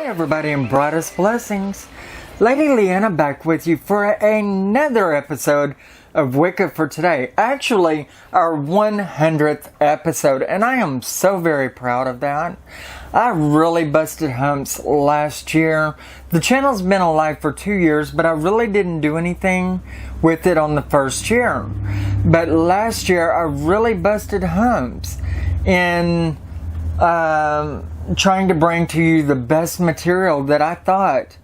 everybody, and brightest blessings. Lady Leeanna back with you for another episode of Wicca for today. Actually, our 100th episode, and I am so very proud of that. I really busted humps last year. The channel's been alive for 2 years, but I really didn't do anything with it on the first year. But last year, I really busted humps in trying to bring to you the best material that I thought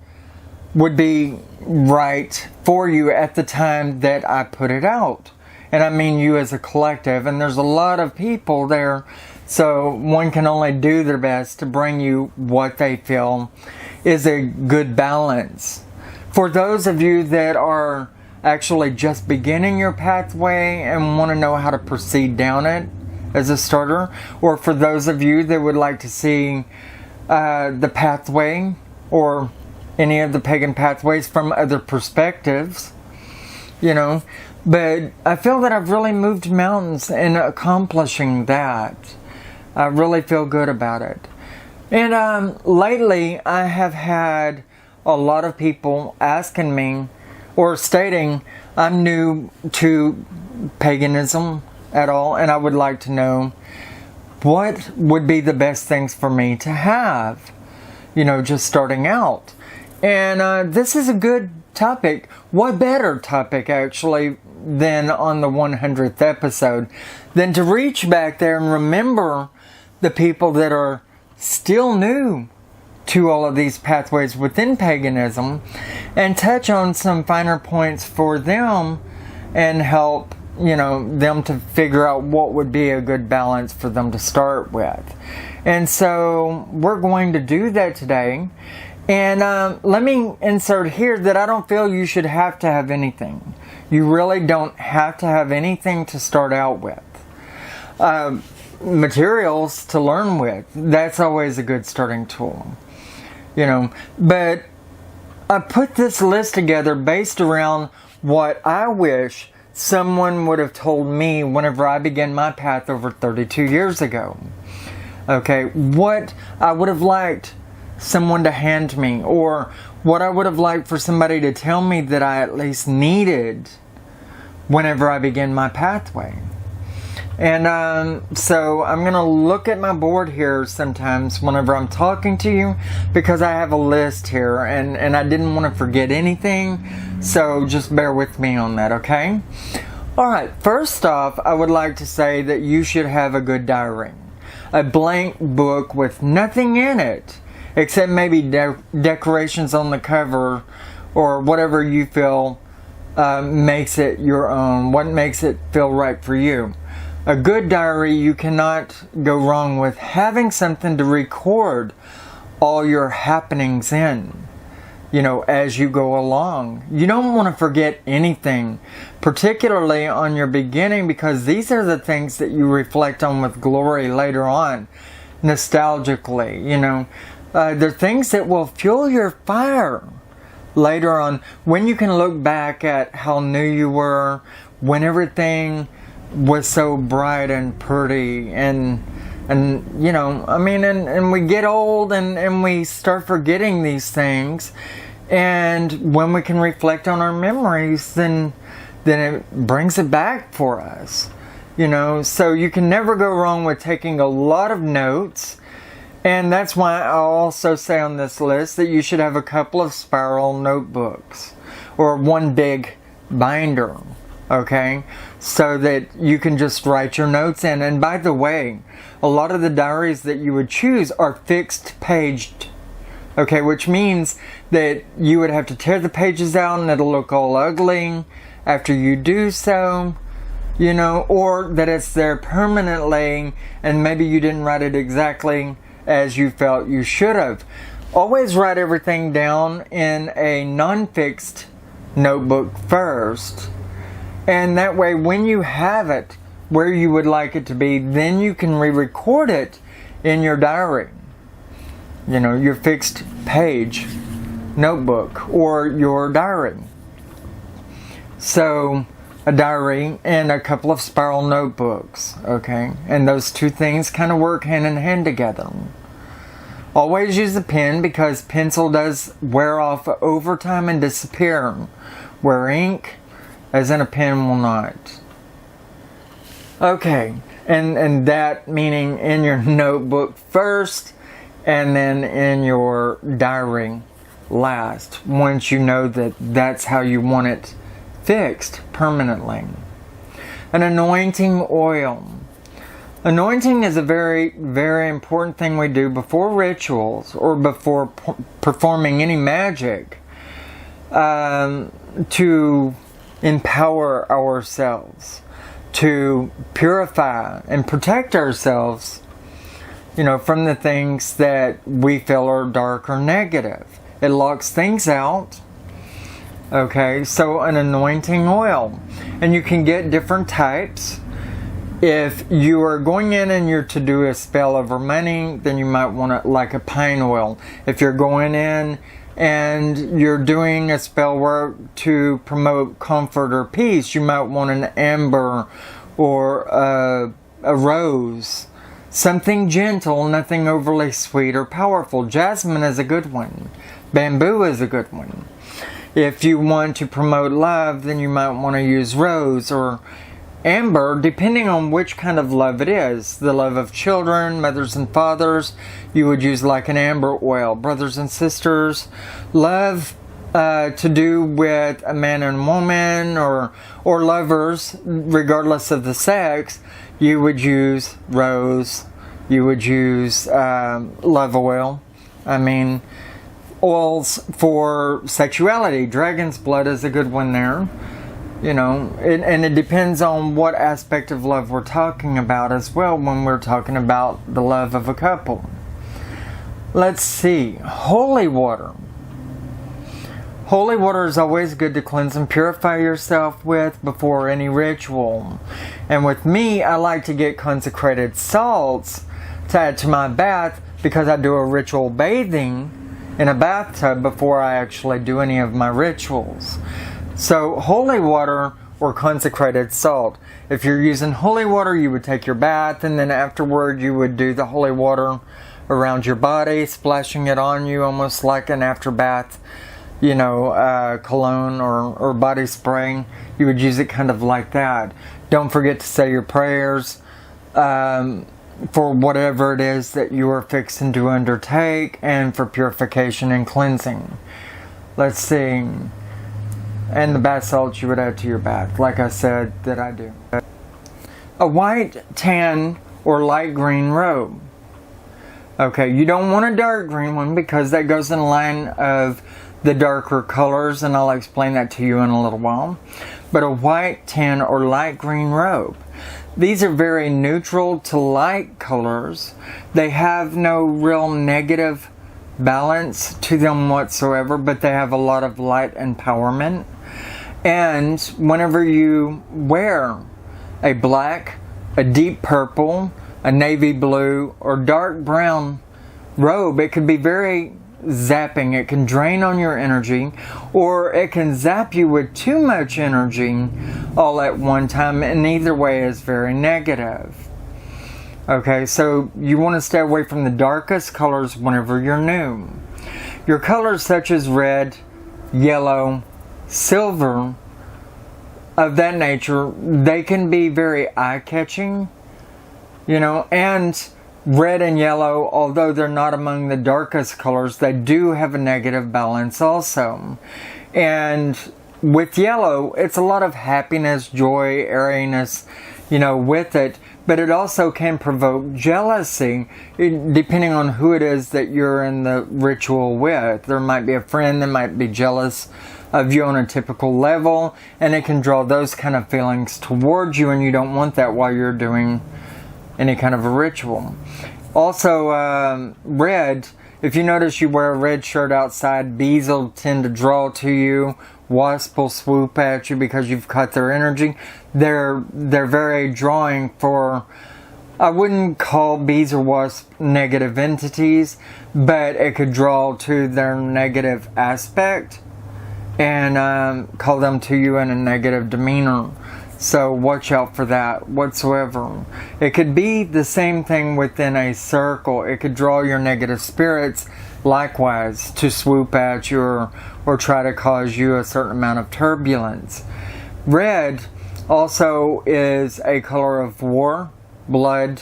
would be right for you at the time that I put it out. And I mean you as a collective, and there's a lot of people there, so one can only do their best to bring you what they feel is a good balance. For those of you that are actually just beginning your pathway and want to know how to proceed down it as a starter, or for those of you that would like to see the pathway or any of the pagan pathways from other perspectives, you know. But I feel that I've really moved mountains in accomplishing that. I really feel good about it. And lately I have had a lot of people asking me or stating I'm new to paganism at all, and I would like to know what would be the best things for me to have, you know, just starting out. And this is a good topic. What better topic, actually, than on the 100th episode, than to reach back there and remember the people that are still new to all of these pathways within paganism and touch on some finer points for them and help, you know, them to figure out what would be a good balance for them to start with. And so we're going to do that today. And let me insert here that I don't feel you should have to have anything. You really don't have to have anything to start out with. Materials to learn with, that's always a good starting tool, you know. But I put this list together based around what I wish someone would have told me whenever I began my path over 32 years ago. Okay, what I would have liked someone to hand me, or what I would have liked for somebody to tell me that I at least needed whenever I began my pathway. And so I'm going to look at my board here sometimes whenever I'm talking to you, because I have a list here and I didn't want to forget anything, so just bear with me on that, okay? Alright, first off, I would like to say that you should have a good diary. A blank book with nothing in it, except maybe decorations on the cover or whatever you feel makes it your own, what makes it feel right for you. A good diary, you cannot go wrong with having something to record all your happenings in, you know, as you go along. You don't want to forget anything, particularly on your beginning, because these are the things that you reflect on with glory later on, nostalgically, you know. They're things that will fuel your fire later on, when you can look back at how new you were, when everything was so bright and pretty, and you know, I mean, and we get old and we start forgetting these things, and when we can reflect on our memories, then it brings it back for us, you know. So you can never go wrong with taking a lot of notes. And that's why I'll also say on this list that you should have a couple of spiral notebooks or one big binder, okay? So that you can just write your notes in. And by the way, a lot of the diaries that you would choose are fixed paged, okay? Which means that you would have to tear the pages out and it'll look all ugly after you do so, you know, or that it's there permanently and maybe you didn't write it exactly as you felt you should have. Always write everything down in a non-fixed notebook first, and that way when you have it where you would like it to be, then you can re-record it in your diary, you know, your fixed page notebook or your diary. So a diary and a couple of spiral notebooks, okay? And those two things kind of work hand in hand together. Always use a pen because pencil does wear off over time and disappear, where ink, as in a pen, will not. Okay, and that meaning in your notebook first, and then in your diary last, once you know that that's how you want it fixed permanently. An anointing oil. Anointing is a very, very important thing we do before rituals or before performing any magic to empower ourselves, to purify and protect ourselves, from the things that we feel are dark or negative. It locks things out. Okay, so an anointing oil. And you can get different types. If you are going in and you're to do a spell over money, then you might want like a pine oil. If you're going in and you're doing a spell work to promote comfort or peace, you might want an amber or a rose. Something gentle, nothing overly sweet or powerful. Jasmine is a good one. Bamboo is a good one. If you want to promote love, then you might want to use rose or amber, depending on which kind of love it is. The love of children, mothers and fathers, you would use like an amber oil. Brothers and sisters, love to do with a man and woman or lovers, regardless of the sex, you would use rose, you would use love oil. Oils for sexuality. Dragon's blood is a good one there. And it depends on what aspect of love we're talking about as well when we're talking about the love of a couple. Let's see. Holy water. Holy water is always good to cleanse and purify yourself with before any ritual. And with me, I like to get consecrated salts to add to my bath because I do a ritual bathing in a bathtub before I actually do any of my rituals. So holy water or consecrated salt. If you're using holy water, you would take your bath and then afterward you would do the holy water around your body, splashing it on you almost like an after bath, cologne or body spray. You would use it kind of like that. Don't forget to say your prayers for whatever it is that you are fixing to undertake and for purification and cleansing. Let's see. And the bath salts you would add to your bath, like I said that I do. A white, tan, or light green robe. Okay, you don't want a dark green one because that goes in line of the darker colors, and I'll explain that to you in a little while. But a white, tan, or light green robe. These are very neutral to light colors. They have no real negative balance to them whatsoever, but they have a lot of light empowerment. And whenever you wear a black, a deep purple, a navy blue, or dark brown robe, it can be very zapping. It can drain on your energy, or it can zap you with too much energy all at one time, and either way is very negative. Okay, so you want to stay away from the darkest colors whenever you're new. Your colors such as red, yellow, silver, of that nature, they can be very eye-catching, and red and yellow, although they're not among the darkest colors, they do have a negative balance also. And with yellow, it's a lot of happiness, joy, airiness, with it, but it also can provoke jealousy, depending on who it is that you're in the ritual with. There might be a friend that might be jealous of you on a typical level, and it can draw those kind of feelings towards you, and you don't want that while you're doing any kind of a ritual. Also, red, if you notice you wear a red shirt outside, bees will tend to draw to you, wasps will swoop at you because you've cut their energy. They're very drawing for, I wouldn't call bees or wasps negative entities, but it could draw to their negative aspect and call them to you in a negative demeanor. So watch out for that whatsoever. It could be the same thing within a circle. It could draw your negative spirits likewise to swoop at you or try to cause you a certain amount of turbulence. Red also is a color of war, blood,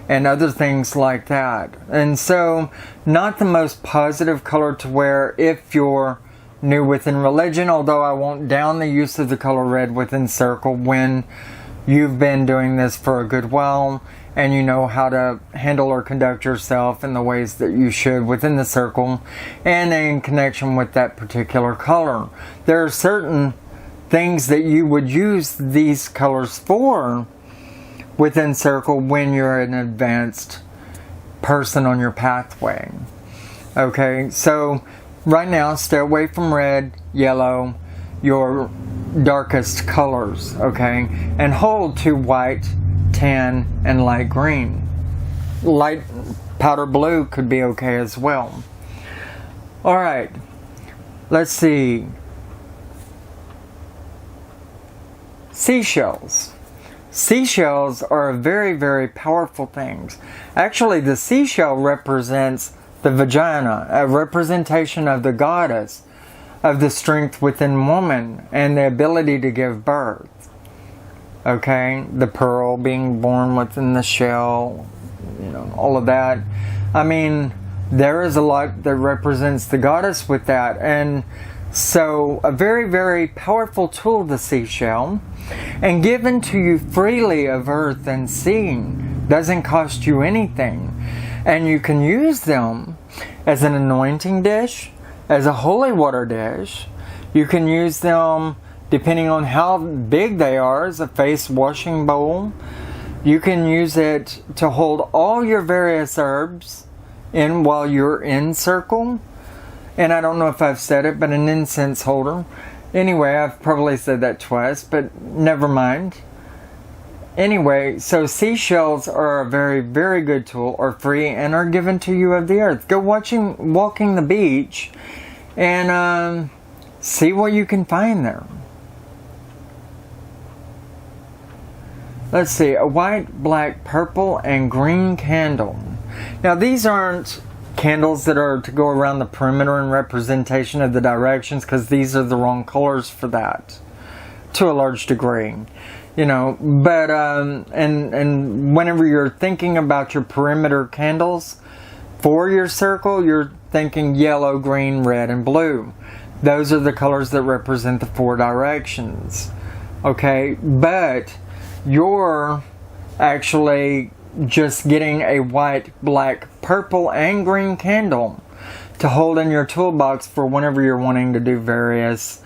and other things like that. And so, not the most positive color to wear if you're new within religion, although I won't down the use of the color red within circle when you've been doing this for a good while and you know how to handle or conduct yourself in the ways that you should within the circle and in connection with that particular color. There are certain things that you would use these colors for within circle when you're an advanced person on your pathway. Okay, so right now stay away from red, yellow, your darkest colors, okay? And hold to white, tan, and light green. Light powder blue could be okay as well. Alright, let's see. Seashells. Seashells are very, very powerful things. Actually, the seashell represents the vagina, a representation of the goddess, of the strength within woman, and the ability to give birth. Okay? The pearl being born within the shell, all of that. I mean, there is a lot that represents the goddess with that. And so, a very, very powerful tool, the seashell, and given to you freely of earth and sea, doesn't cost you anything. And you can use them as an anointing dish, as a holy water dish. You can use them, depending on how big they are, as a face washing bowl. You can use it to hold all your various herbs in while you're in circle. And I don't know if I've said it, but an incense holder. Anyway, I've probably said that twice, but never mind. Anyway, so seashells are a very, very good tool, are free, and are given to you of the earth. Go walking the beach and see what you can find there. Let's see, a white, black, purple, and green candle. Now, these aren't candles that are to go around the perimeter in representation of the directions, because these are the wrong colors for that to a large degree, but and whenever you're thinking about your perimeter candles for your circle, you're thinking yellow, green, red, and blue. Those are the colors that represent the 4 directions. Okay, but you're actually just getting a white, black, purple, and green candle to hold in your toolbox for whenever you're wanting to do various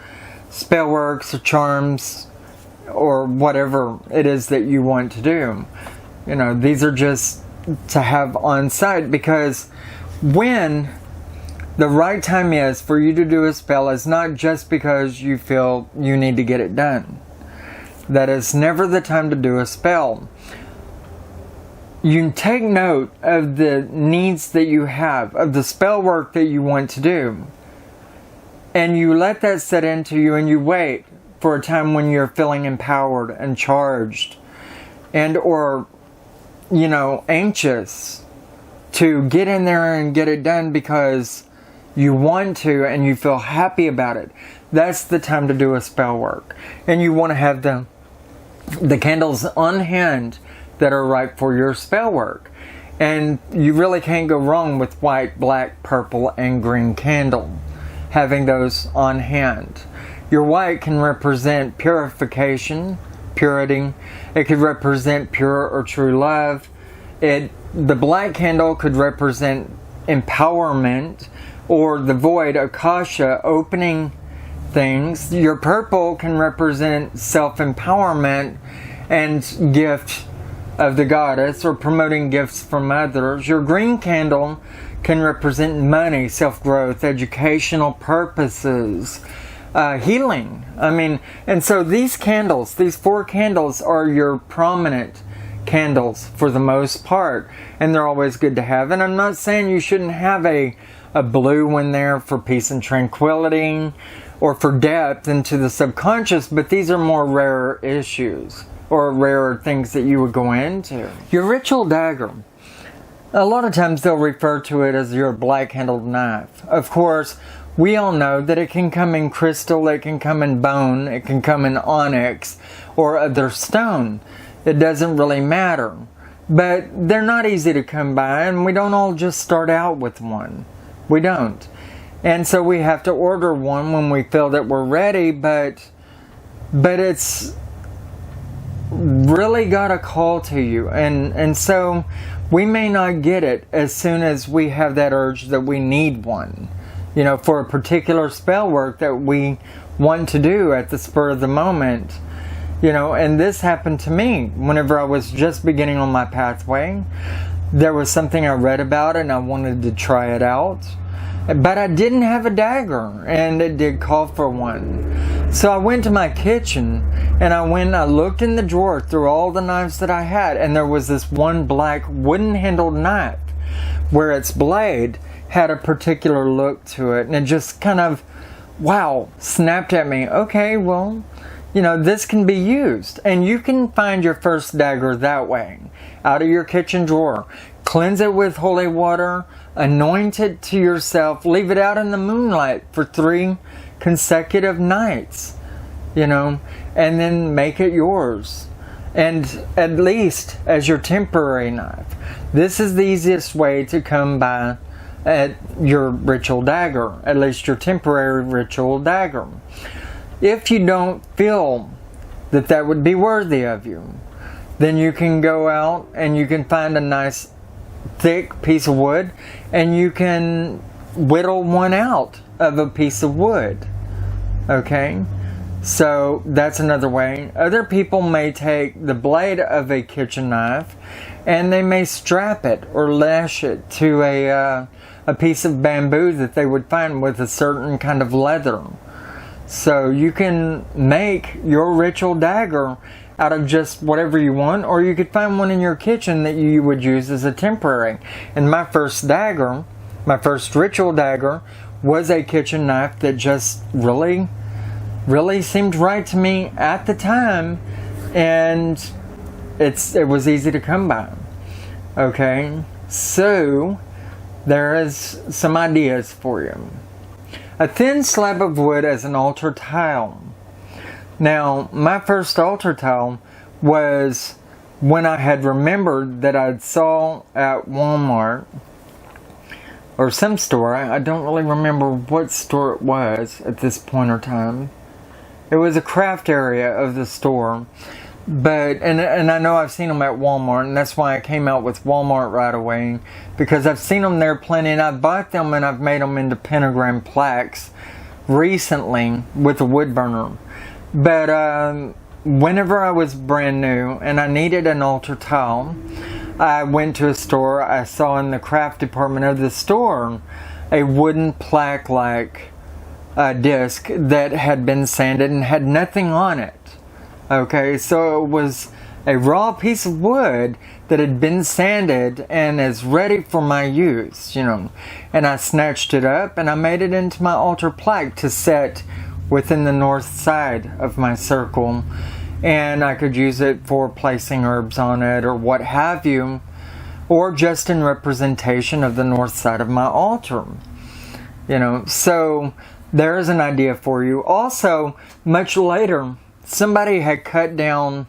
spell works or charms or whatever it is that you want to do. These are just to have on site, because when the right time is for you to do a spell is not just because you feel you need to get it done. That is never the time to do a spell. You take note of the needs that you have, of the spell work that you want to do. And you let that set into you, and you wait for a time when you're feeling empowered and charged and or anxious to get in there and get it done because you want to and you feel happy about it. That's the time to do a spell work. And you want to have the candles on hand that are right for your spell work. And you really can't go wrong with white, black, purple, and green candle, having those on hand. Your white can represent purification, purity. It could represent pure or true love. The black candle could represent empowerment, or the void, akasha, opening things. Your purple can represent self-empowerment and gift of the goddess, or promoting gifts from others. Your green candle can represent money, self-growth, educational purposes, healing. And so these candles, these 4 candles, are your prominent candles for the most part, and they're always good to have. And I'm not saying you shouldn't have a blue one there for peace and tranquility, or for depth into the subconscious, but these are more rare issues or rarer things that you would go into. Your ritual dagger. A lot of times they'll refer to it as your black-handled knife. Of course, we all know that it can come in crystal, it can come in bone, it can come in onyx or other stone. It doesn't really matter. But they're not easy to come by, and we don't all just start out with one. We don't. And so we have to order one when we feel that we're ready, but it's really got a call to you. And so we may not get it as soon as we have that urge that we need one, you know, for a particular spell work that we want to do at the spur of the moment. You know, and this happened to me whenever I was just beginning on my pathway. There was something I read about and I wanted to try it out. But I didn't have a dagger, and it did call for one. So I went to my kitchen, and I looked in the drawer through all the knives that I had, and there was this one black wooden-handled knife where its blade had a particular look to it, and it just kind of, wow, snapped at me. Okay, well, you know, this can be used. And you can find your first dagger that way, out of your kitchen drawer. Cleanse it with holy water, anoint it to yourself, leave it out in the moonlight for 3 consecutive nights, you know, and then make it yours. And at least as your temporary knife. This is the easiest way to come by at your ritual dagger, at least your temporary ritual dagger. If you don't feel that that would be worthy of you, then you can go out and you can find a nice thick piece of wood and you can whittle one out of a piece of wood. Okay? So that's another way. Other people may take the blade of a kitchen knife and they may strap it or lash it to a piece of bamboo that they would find with a certain kind of leather. So you can make your ritual dagger out of just whatever you want, or you could find one in your kitchen that you would use as a temporary. And my first dagger, my first ritual dagger, was a kitchen knife that just really seemed right to me at the time, and it was easy to come by. Okay, so there is some ideas for you. A thin slab of wood as an altar tile. Now, my first altar tile was when I had remembered that I saw at Walmart or some store. I don't really remember what store it was at this point in time. It was a craft area of the store. But, and I know I've seen them at Walmart, and that's why I came out with Walmart right away, because I've seen them there plenty, and I bought them and I've made them into pentagram plaques recently with a wood burner. But whenever I was brand new and I needed an altar tile, I went to a store. I saw in the craft department of the store a wooden plaque-like disc that had been sanded and had nothing on it. Okay, so it was a raw piece of wood that had been sanded and is ready for my use, you know. And I snatched it up and I made it into my altar plaque to set within the north side of my circle. And I could use it for placing herbs on it or what have you, or just in representation of the north side of my altar. You know, so there's an idea for you. Also, much later, somebody had cut down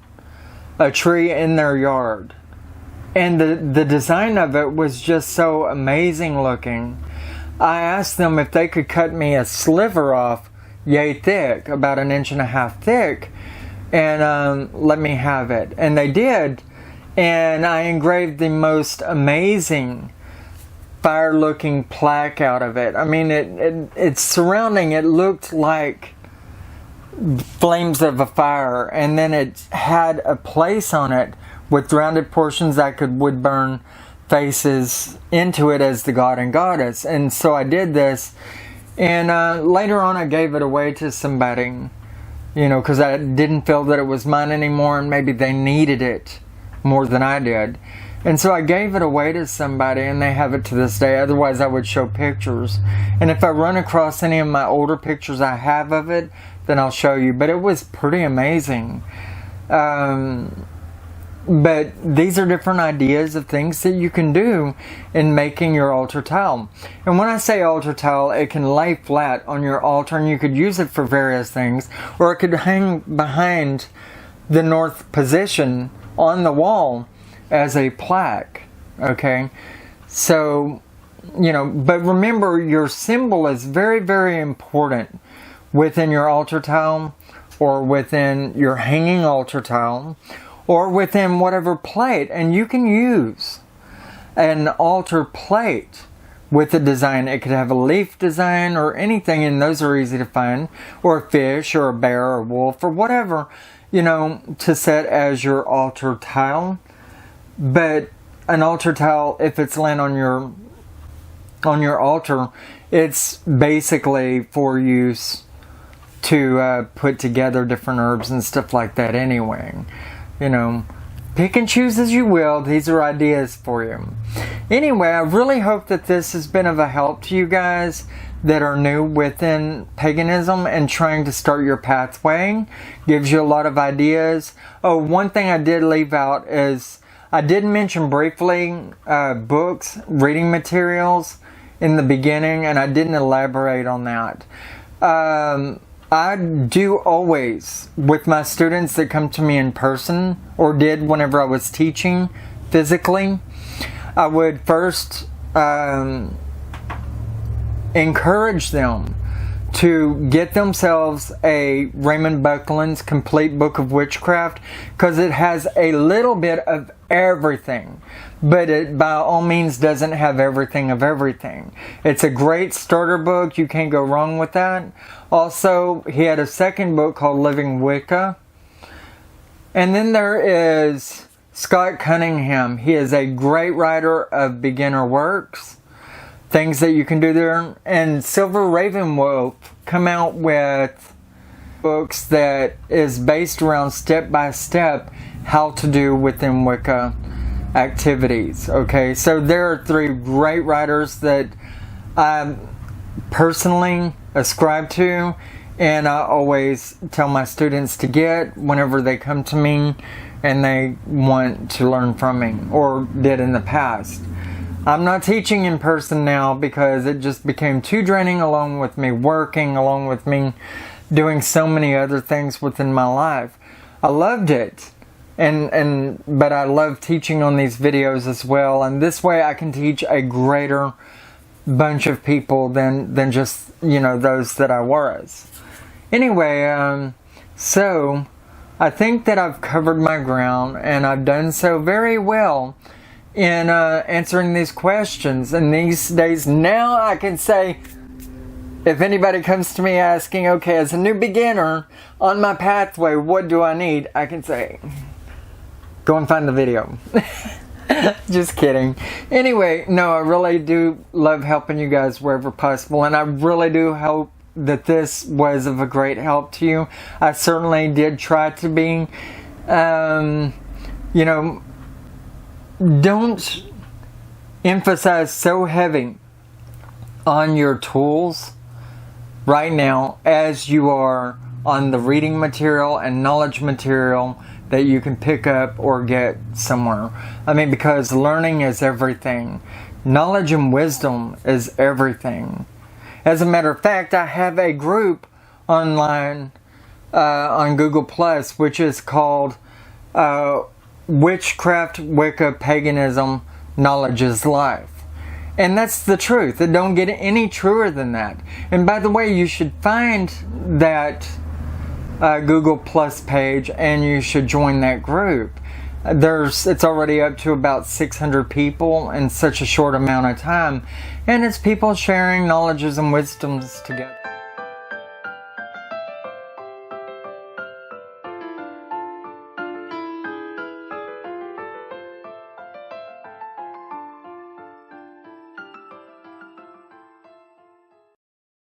a tree in their yard. And the design of it was just so amazing looking. I asked them if they could cut me a sliver off, yay thick, about 1.5 inches thick, and let me have it. And they did. And I engraved the most amazing fire-looking plaque out of it. I mean, it's surrounding, it looked like flames of a fire, and then it had a place on it with rounded portions that could wood burn faces into it as the god and goddess. And so I did this, and later on I gave it away to somebody, you know, because I didn't feel that it was mine anymore, and maybe they needed it more than I did. And so I gave it away to somebody, and they have it to this day. Otherwise, I would show pictures. And if I run across any of my older pictures I have of it, then I'll show you. But it was pretty amazing. But these are different ideas of things that you can do in making your altar tile. And when I say altar tile, it can lay flat on your altar, and you could use it for various things. Or it could hang behind the north position on the wall as a plaque. Okay? So, you know, but remember, your symbol is very, very important within your altar tile, or within your hanging altar tile, or within whatever plate. And you can use an altar plate with a design. It could have a leaf design or anything, and those are easy to find, or a fish or a bear or a wolf or whatever, you know, to set as your altar tile. But an altar tile, if it's laying on your altar, it's basically for use to put together different herbs and stuff like that anyway. You know, pick and choose as you will. These are ideas for you. Anyway, I really hope that this has been of a help to you guys that are new within paganism and trying to start your pathway. Gives you a lot of ideas. Oh, one thing I did leave out is I did mention briefly books, reading materials in the beginning, and I didn't elaborate on that. I do always, with my students that come to me in person, or did whenever I was teaching physically, I would first encourage them to get themselves a Raymond Buckland's Complete Book of Witchcraft, because it has a little bit of everything, but it by all means doesn't have everything of everything. It's a great starter book. You can't go wrong with that. Also, he had a second book called Living Wicca. And then there is Scott Cunningham. He is a great writer of beginner works, things that you can do there. And Silver Ravenwolf come out with books that is based around step by step how to do within Wicca activities. Okay, so there are three great writers that I personally ascribe to, and I always tell my students to get whenever they come to me and they want to learn from me, or did in the past. I'm not teaching in person now because it just became too draining, along with me working, along with me doing so many other things within my life. I loved it, but I love teaching on these videos as well, and this way I can teach a greater bunch of people than just, you know, those that I was. Anyway, so I think that I've covered my ground, and I've done so very well in answering these questions. And these days now I can say, if anybody comes to me asking, okay, as a new beginner on my pathway, what do I need? I can say, go and find the video. Just kidding. Anyway, no, I really do love helping you guys wherever possible, and I really do hope that this was of a great help to you. I certainly did try to be. You know, don't emphasize so heavy on your tools right now as you are on the reading material and knowledge material that you can pick up or get somewhere. I mean, because learning is everything. Knowledge and wisdom is everything. As a matter of fact, I have a group online on Google+, which is called Witchcraft, Wicca, Paganism, Knowledge is Life. And that's the truth. It don't get any truer than that. And by the way, you should find that Google Plus page, and you should join that group. It's already up to about 600 people in such a short amount of time, and it's people sharing knowledges and wisdoms together.